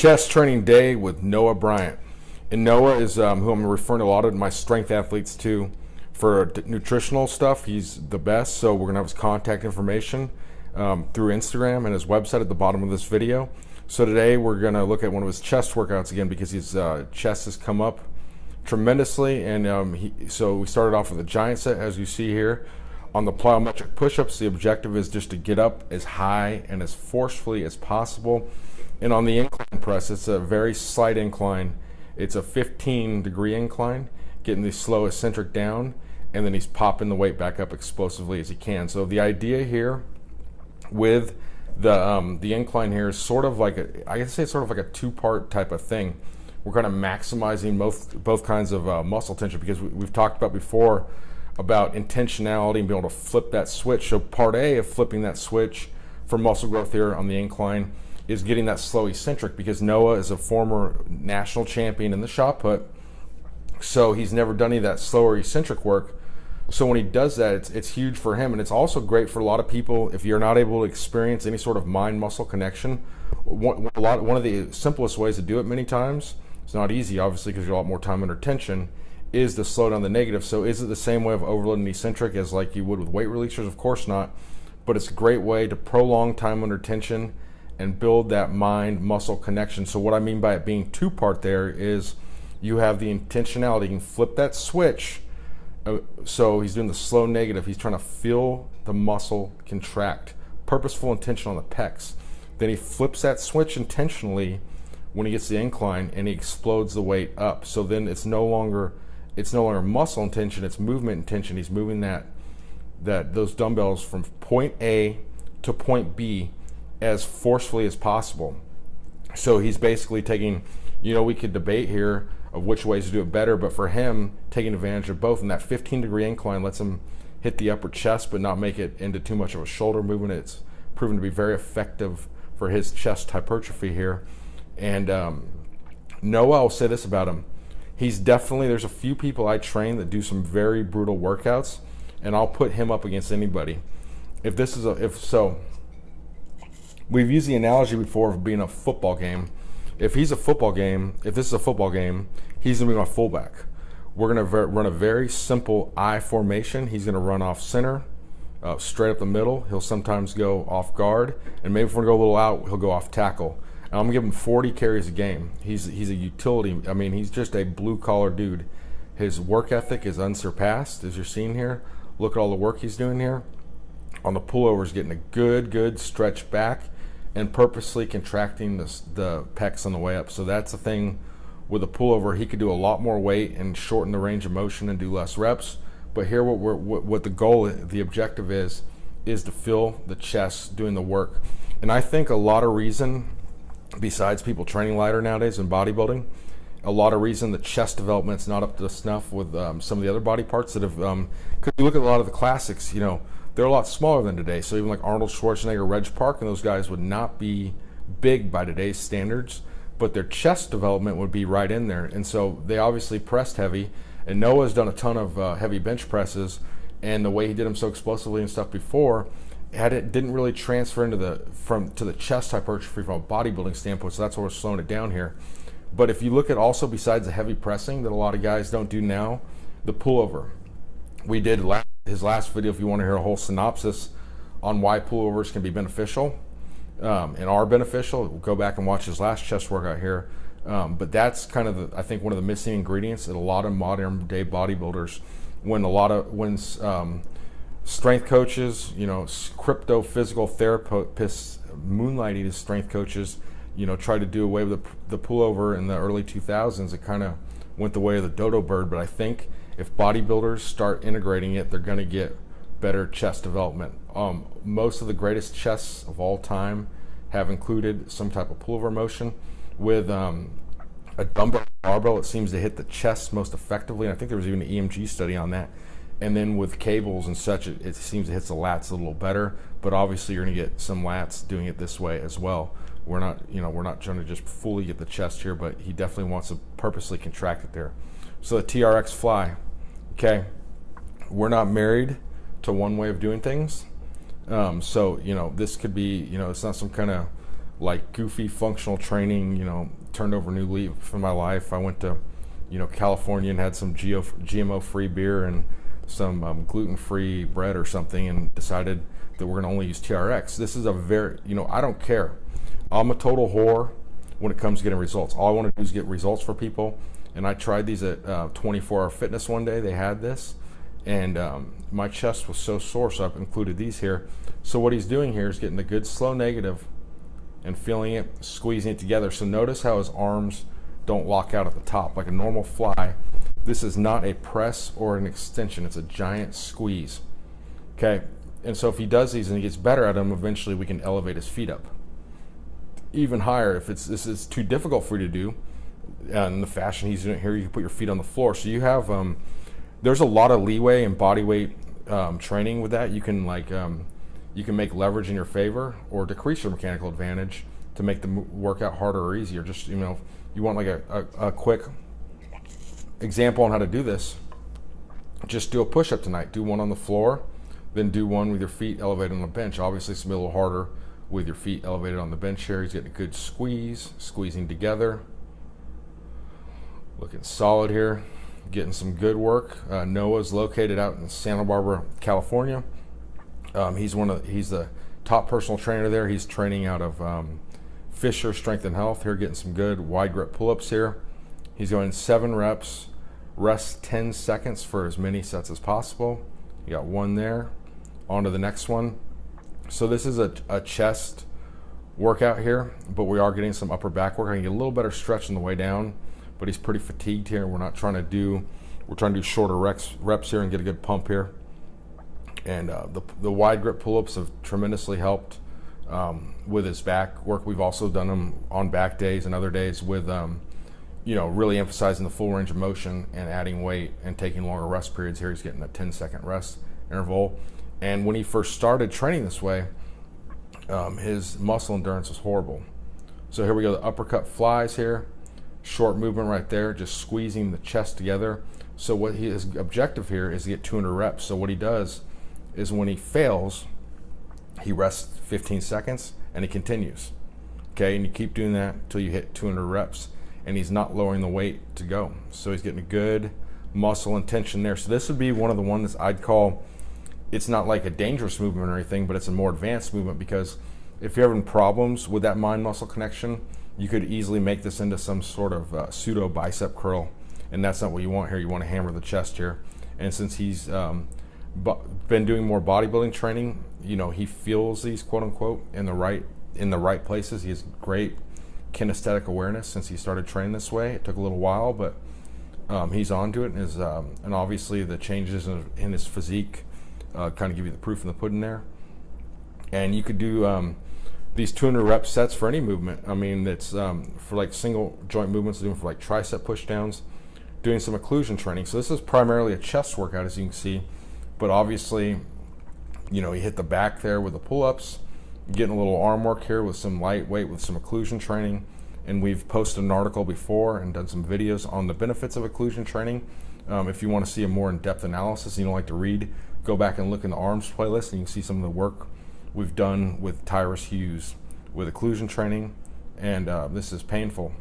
chest training day with Noah Bryant. And Noah is who I'm referring a lot of my strength athletes to for nutritional stuff. He's the best, so we're going to have his contact information through Instagram and his website at the bottom of this video. So today we're going to look at one of his chest workouts again because his chest has come up tremendously. And so we started off with a giant set, as you see here. On the plyometric push-ups, the objective is just to get up as high and as forcefully as possible. And on the incline press, it's a very slight incline. It's a 15-degree incline, getting the slow eccentric down, and then he's popping the weight back up explosively as he can. So the idea here with the incline here is sort of like I can say it's sort of like a two-part type of thing. We're kind of maximizing both kinds of muscle tension because we've talked about before about intentionality and being able to flip that switch. So part A of flipping that switch for muscle growth here on the incline is getting that slow eccentric, because Noah is a former national champion in the shot put, so he's never done any of that slower eccentric work. So when he does that, it's huge for him, and it's also great for a lot of people if you're not able to experience any sort of mind-muscle connection. One of the simplest ways to do it many times, it's not easy obviously because you're a lot more time under tension, is to slow down the negative. So is it the same way of overloading the eccentric as like you would with weight releasers? Of course not, but it's a great way to prolong time under tension and build that mind-muscle connection. So what I mean by it being two-part there is you have the intentionality. You can flip that switch. So he's doing the slow negative. He's trying to feel the muscle contract. Purposeful intention on the pecs. Then he flips that switch intentionally when he gets the incline, and he explodes the weight up. So then it's no longer muscle intention, it's movement intention. He's moving those dumbbells from point A to point B as forcefully as possible. So he's basically taking, we could debate here of which ways to do it better, but for him, taking advantage of both. And that 15-degree incline lets him hit the upper chest but not make it into too much of a shoulder movement. It's proven to be very effective for his chest hypertrophy here. And Noah, I'll say this about him. He's definitely, there's a few people I train that do some very brutal workouts, and I'll put him up against anybody. We've used the analogy before of being a football game. If this is a football game, he's going to be my fullback. We're going to run a very simple I formation. He's going to run off center, straight up the middle. He'll sometimes go off guard, and maybe if we're going to go a little out, he'll go off tackle. And I'm going to give him 40 carries a game. He's a utility. I mean, he's just a blue-collar dude. His work ethic is unsurpassed, as you're seeing here. Look at all the work he's doing here. On the pullovers, getting a good stretch back and purposely contracting the pecs on the way up. So that's the thing with a pullover. He could do a lot more weight and shorten the range of motion and do less reps. But here what the objective is to fill the chest doing the work. And I think a lot of reason, besides people training lighter nowadays in bodybuilding, a lot of reason the chest development's not up to snuff with some of the other body parts that have, because you look at a lot of the classics, they're a lot smaller than today. So even like Arnold Schwarzenegger, Reg Park, and those guys would not be big by today's standards, but their chest development would be right in there. And so they obviously pressed heavy, and Noah's done a ton of heavy bench presses, and the way he did them so explosively and stuff before, didn't really transfer into to the chest hypertrophy from a bodybuilding standpoint. So that's why we're slowing it down here. But if you look at also, besides the heavy pressing that a lot of guys don't do now, the pullover. We did his last video, if you want to hear a whole synopsis on why pullovers can be beneficial and are beneficial, go back and watch his last chest workout here. But that's kind of, I think, one of the missing ingredients in a lot of modern day bodybuilders. When strength coaches, crypto physical therapists moonlighting as strength coaches, try to do away with the pullover in the early 2000s, it kind of went the way of the dodo bird. But I think if bodybuilders start integrating it, they're going to get better chest development. Most of the greatest chests of all time have included some type of pullover motion. With a dumbbell barbell, it seems to hit the chest most effectively, and I think there was even an EMG study on that. And then with cables and such, it seems it hits the lats a little better, but obviously you're going to get some lats doing it this way as well. We're not trying to just fully get the chest here, but he definitely wants to purposely contract it there. So the TRX fly, okay, we're not married to one way of doing things. So this could be, it's not some kind of like goofy functional training, turned over a new leaf in my life. I went to, California and had some GMO-free beer and some gluten-free bread or something, and decided that we're going to only use TRX. This is a very, I don't care. I'm a total whore when it comes to getting results. All I want to do is get results for people. And I tried these at 24-Hour Fitness one day. They had this, and my chest was so sore, so I've included these here. So what he's doing here is getting a good slow negative and feeling it, squeezing it together. So notice how his arms don't lock out at the top like a normal fly. This is not a press or an extension. It's a giant squeeze. Okay, and so if he does these and he gets better at them, eventually we can elevate his feet up even higher. If this is too difficult for you to do, in the fashion he's doing here, you can put your feet on the floor. So you have, there's a lot of leeway in body weight training with that. You can you can make leverage in your favor or decrease your mechanical advantage to make the workout harder or easier. Just, you want like a quick example on how to do this. Just do a push-up tonight. Do one on the floor, then do one with your feet elevated on the bench. Obviously it's gonna be a little harder with your feet elevated on the bench here. He's getting a good squeeze, squeezing together. Looking solid here, getting some good work. Noah's located out in Santa Barbara, California. He's the top personal trainer there. He's training out of Fisher Strength and Health here, getting some good wide grip pull-ups here. He's going 7 reps, rest 10 seconds for as many sets as possible. You got one there. On to the next one. So this is a chest workout here, but we are getting some upper back work. I can get a little better stretch on the way down, but he's pretty fatigued here. We're trying to do shorter reps here and get a good pump here. And the wide grip pull-ups have tremendously helped with his back work. We've also done them on back days and other days with really emphasizing the full range of motion and adding weight and taking longer rest periods. Here he's getting a 10-second rest interval. And when he first started training this way, his muscle endurance was horrible. So here we go, the uppercut flies here. Short movement right there, just squeezing the chest together. So his objective here is to get 200 reps. So what he does is when he fails, he rests 15 seconds and he continues. Okay, and you keep doing that until you hit 200 reps, and he's not lowering the weight to go. So he's getting a good muscle and tension there. So this would be one of the ones I'd call, it's not like a dangerous movement or anything, but it's a more advanced movement, because if you're having problems with that mind-muscle connection, you could easily make this into some sort of pseudo bicep curl, and that's not what you want here. You want to hammer the chest here. And since he's been doing more bodybuilding training, he feels these quote unquote in the right places. He has great kinesthetic awareness since he started training this way. It took a little while, but he's onto it, and obviously the changes in his physique kind of give you the proof in the pudding there. And you could do these 200 rep sets for any movement. I mean, it's for like single joint movements, doing for like tricep push downs, doing some occlusion training. So this is primarily a chest workout, as you can see, but obviously, you hit the back there with the pull-ups, getting a little arm work here with some lightweight, with some occlusion training. And we've posted an article before and done some videos on the benefits of occlusion training. If you want to see a more in-depth analysis and you don't like to read, go back and look in the arms playlist, and you can see some of the work we've done with Tyrus Hughes with occlusion training. And this is painful.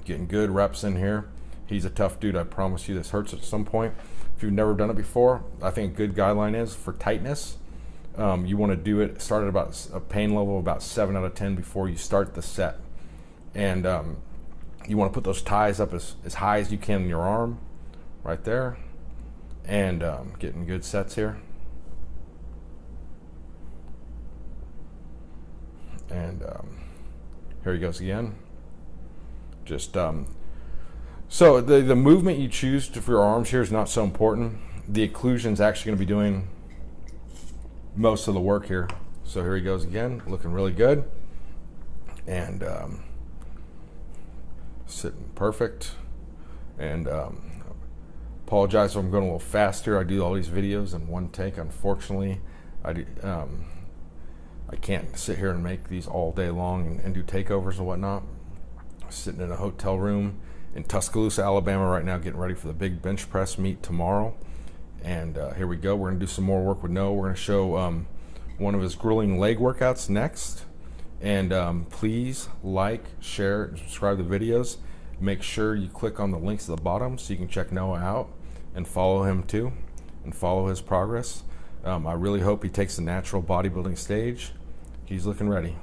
Getting good reps in here. He's a tough dude. I promise you this hurts at some point. If you've never done it before, I think a good guideline is for tightness. You want to do it, start at about a pain level of about 7 out of 10 before you start the set. And you want to put those ties up as high as you can in your arm, right there. And getting good sets here. And here he goes again. Just so the movement you choose for your arms here is not so important. The occlusion is actually going to be doing most of the work here. So here he goes again, looking really good, and sitting perfect. And apologize if I'm going a little faster. I do all these videos in one take. Unfortunately, I can't sit here and make these all day long and do takeovers and whatnot. I'm sitting in a hotel room in Tuscaloosa, Alabama right now, getting ready for the big bench press meet tomorrow. And here we go. We're going to do some more work with Noah. We're going to show one of his grueling leg workouts next. And please like, share, and subscribe to the videos. Make sure you click on the links at the bottom so you can check Noah out and follow him too, and follow his progress. I really hope he takes the natural bodybuilding stage. He's looking ready.